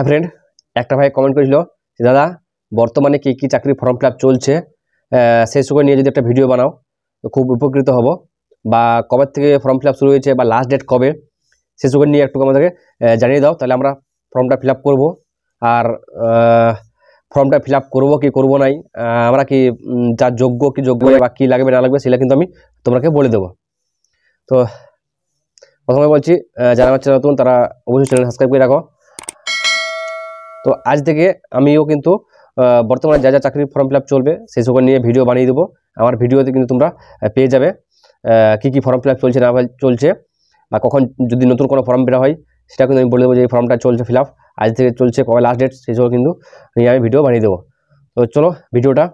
Hi friend, একটা ভাই comment করেছিল যে দাদা বর্তমানে কি কি চাকরি ফর্ম ফিল আপ চলছে সেই সময় নিয়ে যদি একটা ভিডিও বানাও তো খুব উপকৃত হব, বা কবে থেকে ফর্ম ফিল আপ শুরু হয়েছে বা লাস্ট ডেট কবে সেই সময় নিয়ে একটু আমাদেরকে জানিয়ে দাও, তাহলে আমরা ফর্মটা ফিল আপ করবো। আর ফর্মটা ফিল আপ করবো কি করবো নাই, আমরা কি যা যোগ্য কি যোগ্য বা কি লাগবে না লাগবে সেটা কিন্তু আমি তোমাকে বলে দেবো। তো প্রথমে বলছি, যারা আমার চ্যানেল নতুন তারা অবশ্যই চ্যানেল সাবস্ক্রাইব করে রাখো। তো আজ থেকে আমিও কিন্তু বর্তমানে যা যা চাকরির ফর্ম ফিল আপ চলবে সেই সকল নিয়ে ভিডিও বানিয়ে দেবো। আমার ভিডিওতে কিন্তু তোমরা পেয়ে যাবে কী কী ফর্ম ফিল আপ চলছে না চলছে, বা কখন যদি নতুন কোনো ফর্ম বের হয় সেটা কিন্তু আমি বলে দেবো যে এই ফর্মটা চলছে ফিল আপ, আজ থেকে চলছে, কবে লাস্ট ডেট সেই সকল কিন্তু নিয়ে আমি ভিডিও বানিয়ে দেবো। তো চলো ভিডিওটা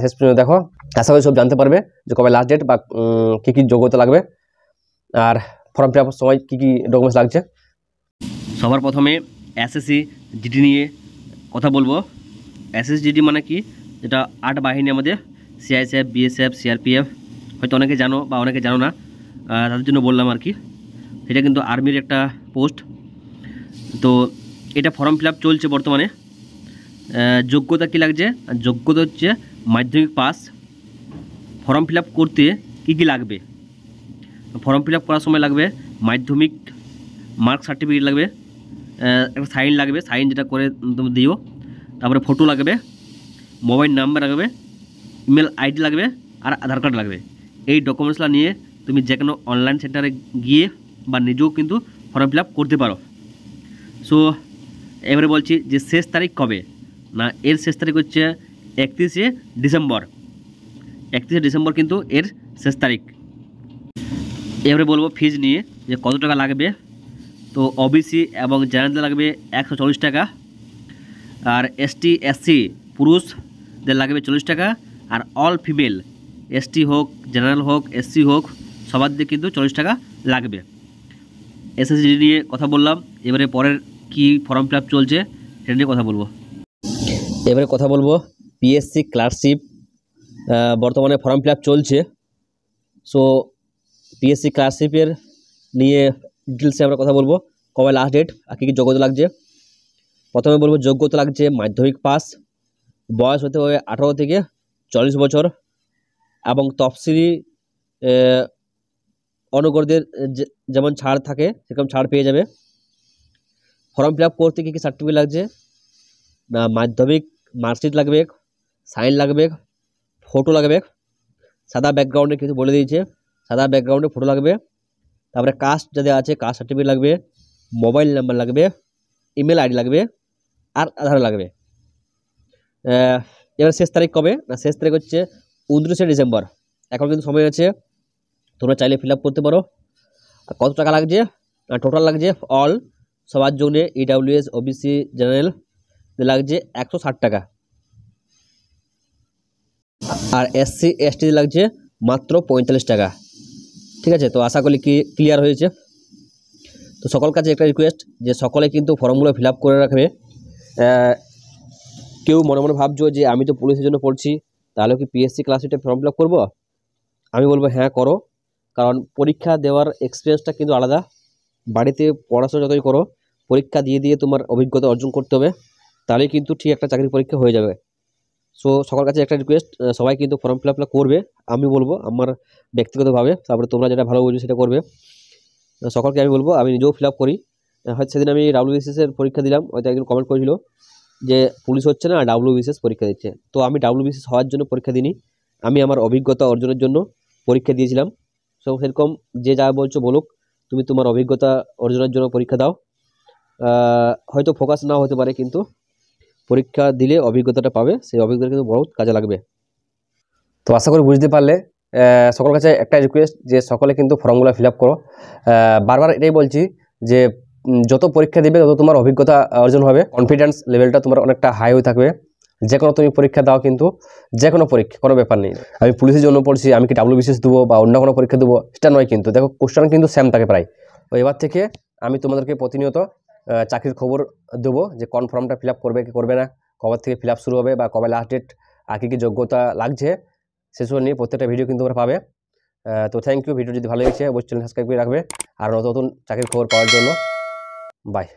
শেষ পর্যন্ত দেখো, আশা করি সব জানতে পারবে যে কবে লাস্ট ডেট বা কী কী যোগ্যতা লাগবে আর ফর্ম ফিল আপের সময় কী কী ডকুমেন্টস লাগছে। সবার প্রথমে এসএসসি জিডি নিয়ে কথা বলবো। এসএসসি জিডি মানে কি, যেটা 8 বাহিনী আমাদের, সিআইএসএফ, বিএসএফ, সিআরপিএফ, হয়তো অনেকে জানো বা অনেকে জানো না, তাদের জন্য বললাম আর কি। এটা কিন্তু আর্মির একটা পোস্ট। তো এটা ফর্ম ফিল আপ চলছে বর্তমানে। যোগ্যতা কী লাগছে, যোগ্যতা হচ্ছে মাধ্যমিক পাস। ফর্ম ফিল আপ করতে কী কী লাগবে, ফর্ম ফিল আপ করার সময় লাগবে মাধ্যমিক মার্ক সার্টিফিকেট লাগবে, একটা সাইন লাগবে, সাইন যেটা করে তুমি দিও, তারপরে ফটো লাগবে, মোবাইল নাম্বার লাগবে, ইমেল আইডি লাগবে, আর আধার কার্ড লাগবে। এই ডকুমেন্টসগুলো নিয়ে তুমি যে কোনো অনলাইন সেন্টারে গিয়ে বা নিজেও কিন্তু ফর্ম ফিল আপ করতে পারো। সো এবারে বলছি যে শেষ তারিখ কবে, না এর শেষ তারিখ হচ্ছে 31শে ডিসেম্বর। 31শে ডিসেম্বর কিন্তু এর শেষ তারিখ। এবারে বলবো ফিজ নিয়ে, যে কত টাকা লাগবে। তো ওবিসি এবং জেনারেলদের লাগবে 140 টাকা, আর এসটি এসসি পুরুষদের লাগবে 40 টাকা, আর অল ফিমেল এসটি হোক জেনারেল হোক এসসি হোক সবার দিয়ে কিন্তু 40 টাকা লাগবে। এসএসসি নিয়ে কথা বললাম, এবারে পরের কি ফর্ম ফিল আপ চলছে সেটা নিয়ে কথা বলবো। এবারে কথা বলবো পিএসসি ক্লার্কশিপ, বর্তমানে ফর্ম ফিল আপ চলছে। সো পিএসসি ক্লার্কশিপের নিয়ে ডিটেলসে আমরা কথা বলবো, কবে লাস্ট ডেট আর কী কী যোগ্যতা লাগছে। প্রথমে বলবো যোগ্যতা লাগছে মাধ্যমিক পাস, বয়স হতে হবে 18 থেকে 40 বছর, এবং তফসিলি অনুগরদের যেমন ছাড় থাকে সেরকম ছাড় পেয়ে যাবে। ফর্ম ফিল আপ করতে কী কী সার্টিফিকেট লাগছে, না মাধ্যমিক মার্কশিট লাগবে, সাইন লাগবে, ফটো লাগবে, সাদা ব্যাকগ্রাউন্ডে কিছু বলে দিয়েছে, সাদা ব্যাকগ্রাউন্ডে ফটো লাগবে, তারপরে কাস্ট যাদের আছে কাস্ট সার্টিফিকেট লাগবে, মোবাইল নাম্বার লাগবে, ইমেল আইডি লাগবে, আর আধার লাগবে। এবার শেষ তারিখ কবে, না শেষ তারিখ হচ্ছে 29শে ডিসেম্বর। এখন কিন্তু সময় আছে, তোমরা চাইলে ফিল আপ করতে পারো। কত টাকা লাগছে, টোটাল লাগছে অল সবার জন্য ইডাব্লিউএস ওবিসি জেনারেল লাগছে 160 টাকা, আর এসসি এসটি লাগছে মাত্র 45 টাকা। ঠিক আছে, তো আশা করি কি ক্লিয়ার হয়েছে। তো সকল কাছে একটা রিকোয়েস্ট যে সকলে কিন্তু ফর্মগুলো ফিল আপ করে রাখবে। কেউ মনে মনে ভাবছো যে আমি তো পুলিশের জন্য পড়ছি, তাহলে কি পিএসসি ক্লাসে ফর্ম ফিল আপ করবো? আমি বলবো হ্যাঁ করো, কারণ পরীক্ষা দেওয়ার এক্সপিরিয়েন্সটা কিন্তু আলাদা। বাড়িতে পড়াশোনা যতই করো, পরীক্ষা দিয়ে দিয়ে তোমার অভিজ্ঞতা অর্জন করতে হবে, তাহলেই কিন্তু ঠিক একটা চাকরির পরীক্ষা হয়ে যাবে। সো সকল কাছে একটা রিকোয়েস্ট, সবাই কিন্তু ফর্ম ফিল আপ করবে, আমি বলবো আমার ব্যক্তিগতভাবে, তারপরে তোমরা যেটা ভালো বুঝবে সেটা করবে। সকলকে আমি বলবো, আমি নিজেও ফিল আপ করি। হয়তো সেদিন আমি ডাব্লিউবিসিএসের পরীক্ষা দিলাম, হয়তো একজন কমেন্ট করেছিল যে পুলিশ হচ্ছে না ডাব্লিউবিসিএস পরীক্ষা দিচ্ছে। তো আমি ডাব্লিউবিসিএস হওয়ার জন্য পরীক্ষা দিইনি, আমি আমার অভিজ্ঞতা অর্জনের জন্য পরীক্ষা দিয়েছিলাম। সো সেরকম যে যা বলছো বলুক, তুমি তোমার অভিজ্ঞতা অর্জনের জন্য পরীক্ষা দাও। হয়তো ফোকাস নাও হতে পারে, কিন্তু পরীক্ষা দিলে অভিজ্ঞতাটা পাবে, সেই অভিজ্ঞতা কিন্তু বহুত কাজে লাগবে। তো আশা করি বুঝতে পারলে। সকলের কাছে একটা রিকোয়েস্ট যে সকলে কিন্তু ফর্মগুলো ফিল আপ করো। বারবার এটাই বলছি যে যত পরীক্ষা দিবে তত তোমার অভিজ্ঞতা অর্জন হবে, কনফিডেন্স লেভেলটা তোমার অনেকটা হাই হয়ে থাকবে। যে কোনো তুমি পরীক্ষা দাও, কিন্তু যে কোনো পরীক্ষা কোনো ব্যাপার নেই আমি পুলিশের জন্য পড়ছি আমি কি ডাব্লিউবিসিএস দেবো বা অন্য কোনো পরীক্ষা দেবো সেটা নয়, কিন্তু দেখো কোশ্চেন কিন্তু সেম থাকে প্রায়। তো এবার থেকে আমি তোমাদেরকে প্রতিনিয়ত চাকরির খবর দেবো, যে কোন ফর্মটা ফিল আপ করবে কি করবে না, কবে থেকে ফিল আপ শুরু হবে বা কবে লাস্ট ডেট, আর কী কী যোগ্যতা লাগছে সেসব নিয়ে প্রত্যেকটা ভিডিও কিন্তু তোমরা পাবে। তো থ্যাংক ইউ। ভিডিও যদি ভালো লেগেছে অবশ্যই চ্যানেল সাবস্ক্রাইব করে রাখবে, আর নতুন নতুন চাকরির খবর পাওয়ার জন্য। বাই।